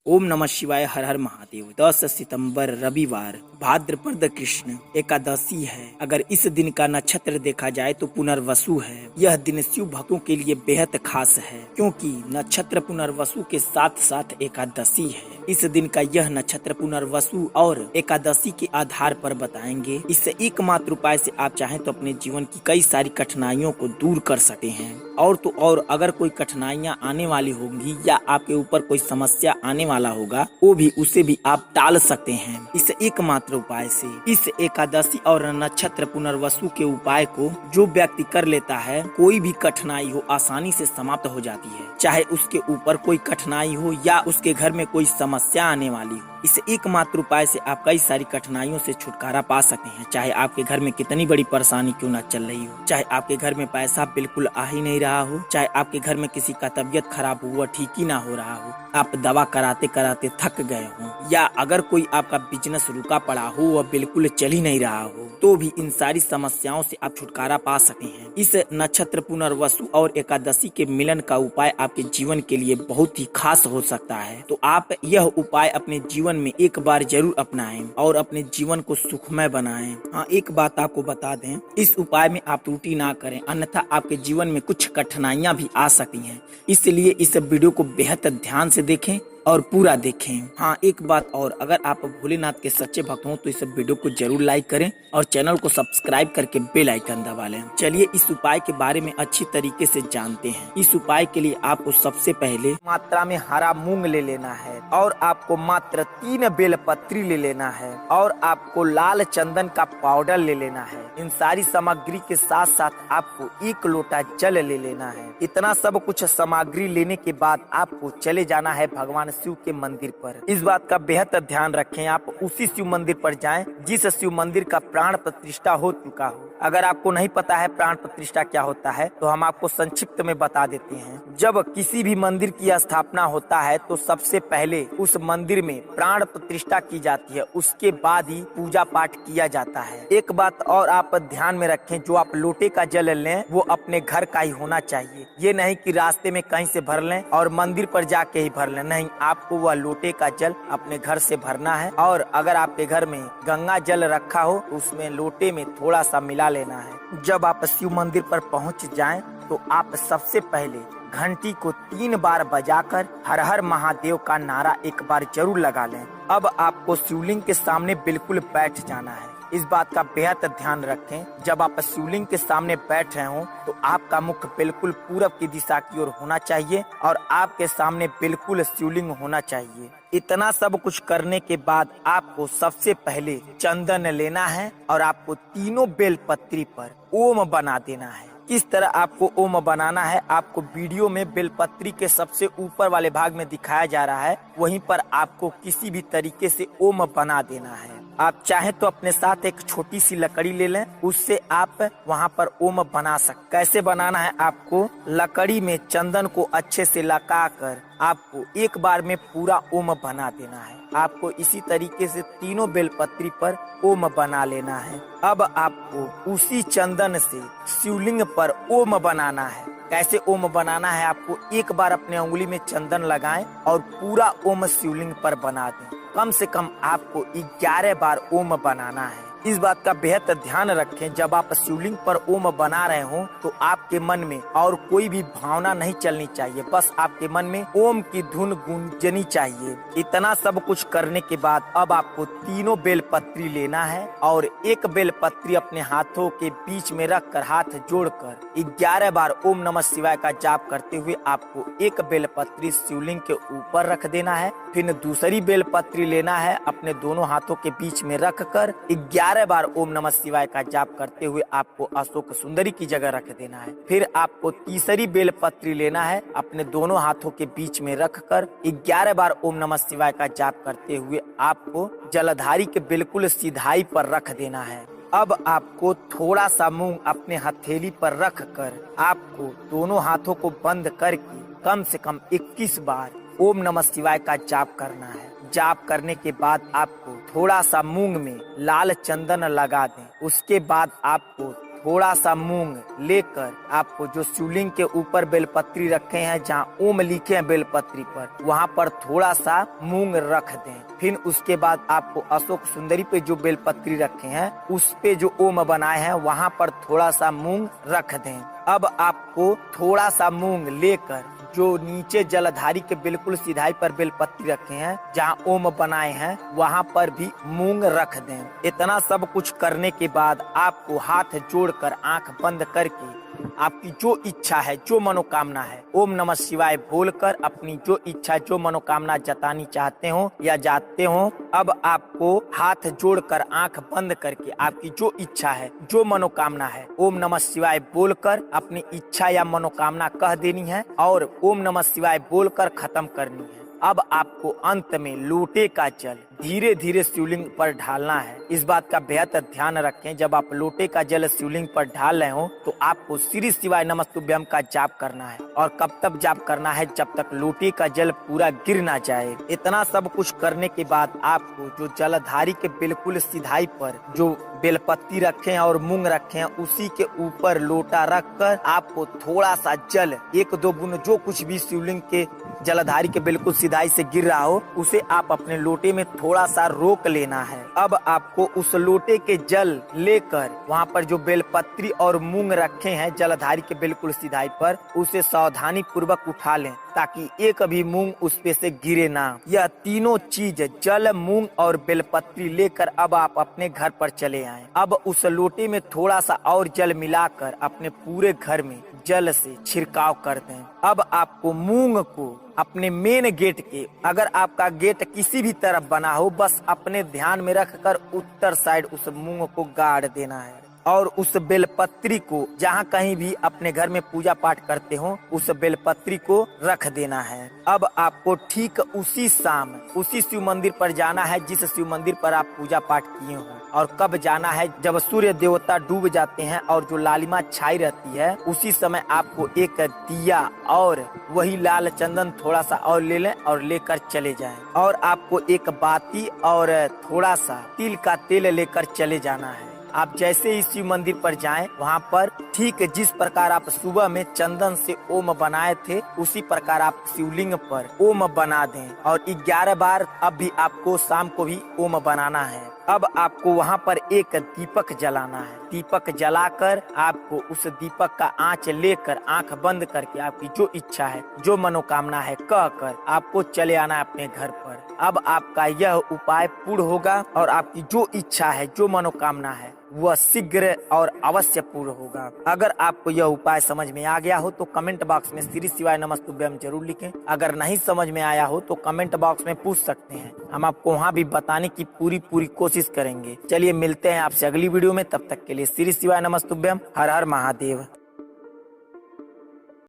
ओम नमः शिवाय। हर हर महादेव। 10 सितंबर रविवार भाद्रपद कृष्ण एकादशी है। अगर इस दिन का नक्षत्र देखा जाए तो पुनर्वसु है। यह दिन शिव भक्तों के लिए बेहद खास है क्योंकि नक्षत्र पुनर्वसु के साथ साथ एकादशी है। इस दिन का यह नक्षत्र पुनर्वसु और एकादशी के आधार पर बताएंगे। इससे एकमात्र उपाय से आप चाहें तो अपने जीवन की कई सारी कठिनाइयों को दूर कर सकते हैं। और तो और अगर कोई कठिनाइयां आने वाली होंगी या आपके ऊपर कोई समस्या आने वाला होगा वो भी उसे भी आप टाल सकते हैं इस एकमात्र उपाय से। इस एकादशी और नक्षत्र पुनर्वसु के उपाय को जो व्यक्ति कर लेता है कोई भी कठिनाई हो आसानी से समाप्त हो जाती है। चाहे उसके ऊपर कोई कठिनाई हो या उसके घर में कोई समस्या आने वाली हो, इस एकमात्र उपाय से आप कई सारी कठिनाइयों से छुटकारा पा सकते हैं। चाहे आपके घर में कितनी बड़ी परेशानी क्यों ना चल रही हो, चाहे आपके घर में पैसा बिल्कुल आ ही नहीं रहा हो, चाहे आपके घर में किसी का तबीयत खराब हुआ ठीक ही ना हो रहा हो, आप दवा कराते कराते थक गए हो, या अगर कोई आपका बिजनेस रुका पड़ा हो वह बिल्कुल चल ही नहीं रहा हो, तो भी इन सारी समस्याओं से आप छुटकारा पा सकते हैं। इस नक्षत्र पुनर्वसु और एकादशी के मिलन का उपाय आपके जीवन के लिए बहुत ही खास हो सकता है। तो आप यह उपाय अपने जीवन में एक बार जरूर अपनाएं और अपने जीवन को सुखमय बनाएं। हाँ, एक बात आपको बता दें, इस उपाय में आप त्रुटि ना करें अन्यथा आपके जीवन में कुछ कठिनाइयां भी आ सकती हैं। इसलिए इस वीडियो को बेहद ध्यान से देखें और पूरा देखें। हाँ, एक बात और, अगर आप भोलेनाथ के सच्चे भक्त हो तो इस वीडियो को जरूर लाइक करें और चैनल को सब्सक्राइब करके बेल आइकन दबा लें। चलिए इस उपाय के बारे में अच्छी तरीके से जानते हैं। इस उपाय के लिए आपको सबसे पहले मात्रा में हरा मूंग ले लेना है और आपको मात्र 3 बेलपत्री ले लेना है और आपको लाल चंदन का पाउडर ले लेना है। इन सारी सामग्री के साथ साथ आपको 1 लोटा जल ले लेना है। इतना सब कुछ सामग्री लेने के बाद आपको चले जाना है भगवान शिव के मंदिर पर। इस बात का बेहद ध्यान रखें, आप उसी शिव मंदिर पर जाएं जिस शिव मंदिर का प्राण प्रतिष्ठा हो चुका हो। अगर आपको नहीं पता है प्राण प्रतिष्ठा क्या होता है तो हम आपको संक्षिप्त में बता देते हैं। जब किसी भी मंदिर की स्थापना होता है तो सबसे पहले उस मंदिर में प्राण प्रतिष्ठा की जाती है, उसके बाद ही पूजा पाठ किया जाता है। एक बात और आप ध्यान में रखें, जो आप लोटे का जल लें वो अपने घर का ही होना चाहिए। ये नहीं कि रास्ते में कहीं से भर लें और मंदिर पर जाके ही भर लें, नहीं, आपको वह लोटे का जल अपने घर से भरना है। और अगर आपके घर में गंगा जल रखा हो तो उसमें लोटे में थोड़ा सा मिला लेना है। जब आप शिव मंदिर पर पहुंच जाएं तो आप सबसे पहले घंटी को 3 बार बजाकर हर हर महादेव का नारा एक बार जरूर लगा लें। अब आपको शिवलिंग के सामने बिल्कुल बैठ जाना है। इस बात का बेहद ध्यान रखें, जब आप शिवलिंग के सामने बैठ रहे हो तो आपका मुख बिल्कुल पूरब की दिशा की ओर होना चाहिए और आपके सामने बिल्कुल शिवलिंग होना चाहिए। इतना सब कुछ करने के बाद आपको सबसे पहले चंदन लेना है और आपको तीनों बेलपत्री पर ओम बना देना है। किस तरह आपको ओम बनाना है आपको वीडियो में बेलपत्री के सबसे ऊपर वाले भाग में दिखाया जा रहा है, वहीं पर आपको किसी भी तरीके से ओम बना देना है। आप चाहे तो अपने साथ एक छोटी सी लकड़ी ले लें, उससे आप वहां पर ओम बना सकते। कैसे बनाना है, आपको लकड़ी में चंदन को अच्छे से लगाकर आपको एक बार में पूरा ओम बना देना है। आपको इसी तरीके से तीनों बेलपत्री पर ओम बना लेना है। अब आपको उसी चंदन से शिवलिंग पर ओम बनाना है। कैसे ओम बनाना है, आपको एक बार अपने उंगली में चंदन लगाएं और पूरा ओम शिवलिंग पर बना दें। कम से कम आपको 11 बार ओम बनाना है। इस बात का बेहद ध्यान रखें, जब आप शिवलिंग पर ओम बना रहे हो तो आपके मन में और कोई भी भावना नहीं चलनी चाहिए, बस आपके मन में ओम की धुन गूंजनी चाहिए। इतना सब कुछ करने के बाद अब आपको तीनों बेलपत्री लेना है और एक बेलपत्री अपने हाथों के बीच में रखकर हाथ जोड़कर 11 बार ओम नमः शिवाय का जाप करते हुए आपको एक बेलपत्री शिवलिंग के ऊपर रख देना है। फिर दूसरी बेलपत्री लेना है, अपने दोनों हाथों के बीच में रखकर 11 बार ओम नमः शिवाय का जाप करते हुए आपको अशोक सुंदरी की जगह रख देना है। फिर आपको तीसरी बेलपत्री लेना है, अपने दोनों हाथों के बीच में रखकर 11 बार ओम नमः शिवाय का जाप करते हुए आपको जलधारी के बिल्कुल सीधाई पर रख देना है। अब आपको थोड़ा सा मूंग अपने हथेली पर रखकर आपको दोनों हाथों को बंद करके कम से कम 21 बार ओम नमः शिवाय का जाप करना है। जाप करने के बाद आपको थोड़ा सा मूंग में लाल चंदन लगा दें। उसके बाद आपको थोड़ा सा मूंग लेकर आपको जो शिवलिंग के ऊपर बेलपत्री रखे हैं, जहाँ ओम लिखे हैं बेलपत्री पर, वहाँ पर थोड़ा सा मूंग रख दें। फिर उसके बाद आपको अशोक सुंदरी पे जो बेलपत्री रखे हैं उस पे जो ओम बनाए हैं वहाँ पर थोड़ा सा मूंग रख दें। अब आपको थोड़ा सा मूंग लेकर जो नीचे जलधारी के बिल्कुल सिधाई पर बेलपत्री रखे हैं, जहाँ ओम बनाए हैं, वहाँ पर भी मूंग रख दें। इतना सब कुछ करने के बाद आपको हाथ जोड़कर आंख बंद करके आपकी जो इच्छा है, जो मनोकामना है, ओम नमः शिवाय बोलकर अपनी जो इच्छा, जो मनोकामना जतानी चाहते हो या जाते हो, अब आपको हाथ जोड़कर आंख बंद करके आपकी जो इच्छा है, जो मनोकामना है, ओम नमः शिवाय बोलकर अपनी इच्छा या मनोकामना कह देनी है और ओम नमः शिवाय बोलकर खत्म करनी है। अब आपको अंत में लोटे का जल धीरे धीरे शिवलिंग पर ढालना है। इस बात का बेहद ध्यान रखें, जब आप लोटे का जल शिवलिंग पर ढाल रहे हो तो आपको श्री शिवाय नमस्तुभ्यम का जाप करना है। और कब तक जाप करना है? जब तक लोटे का जल पूरा गिर ना जाए। इतना सब कुछ करने के बाद आपको जो जलधारी के बिल्कुल सिधाई पर जो बेलपत्ती रखे हैं और मूंग रखे हैं, उसी के ऊपर लोटा रखकर आपको थोड़ा सा जल, 1-2 बूंद, जो कुछ भी शिवलिंग के जलधारी के बिल्कुल सिधाई से गिर रहा हो, उसे आप अपने लोटे में थोड़ा सा रोक लेना है। अब आपको उस लोटे के जल लेकर वहाँ पर जो बेलपत्री और मूंग रखे हैं जलधारी के बिल्कुल सिधाई पर, उसे सावधानी पूर्वक उठा लें ताकि एक भी मूंग उस पे से गिरे ना। यह तीनों चीज, जल, मूंग और बेलपत्री लेकर अब आप अपने घर पर चले आएं। अब उस लोटे में थोड़ा सा और जल मिलाकर अपने पूरे घर में जल से छिड़काव कर दें। अब आपको मूंग को अपने मेन गेट के, अगर आपका गेट किसी भी तरफ बना हो, बस अपने ध्यान में रखकर उत्तर साइड उस मूंग को गाड़ देना है और उस बेलपत्री को जहाँ कहीं भी अपने घर में पूजा पाठ करते हो, उस बेलपत्री को रख देना है। अब आपको ठीक उसी शाम उसी शिव मंदिर पर जाना है जिस शिव मंदिर पर आप पूजा पाठ किए हो। और कब जाना है? जब सूर्य देवता डूब जाते हैं और जो लालिमा छाई रहती है, उसी समय आपको एक दिया और वही लाल चंदन थोड़ा सा और ले लें और लेकर चले जाएं। और आपको एक बाती और थोड़ा सा तिल का तेल लेकर चले जाना है। आप जैसे ही शिव मंदिर पर जाएं, वहाँ पर ठीक जिस प्रकार आप सुबह में चंदन से ओम बनाए थे, उसी प्रकार आप शिवलिंग पर ओम बना दें और 11 बार अब भी आपको शाम को भी ओम बनाना है। अब आपको वहाँ पर एक दीपक जलाना है। दीपक जलाकर आपको उस दीपक का आंच लेकर आंख बंद करके आपकी जो इच्छा है, जो मनोकामना है, कहकर आपको चले आना है अपने घर पर। अब आपका यह उपाय पूर्ण होगा और आपकी जो इच्छा है, जो मनोकामना है, वह शीघ्र और अवश्य पूर्ण होगा। अगर आपको यह उपाय समझ में आ गया हो तो कमेंट बॉक्स में श्री शिवाय नमस्तुभ्यम जरूर लिखें। अगर नहीं समझ में आया हो तो कमेंट बॉक्स में पूछ सकते हैं, हम आपको वहाँ भी बताने की पूरी कोशिश करेंगे। चलिए मिलते हैं आपसे अगली वीडियो में, तब तक के लिए श्री शिवाय नमस्तुभ्यम। हर हर महादेव।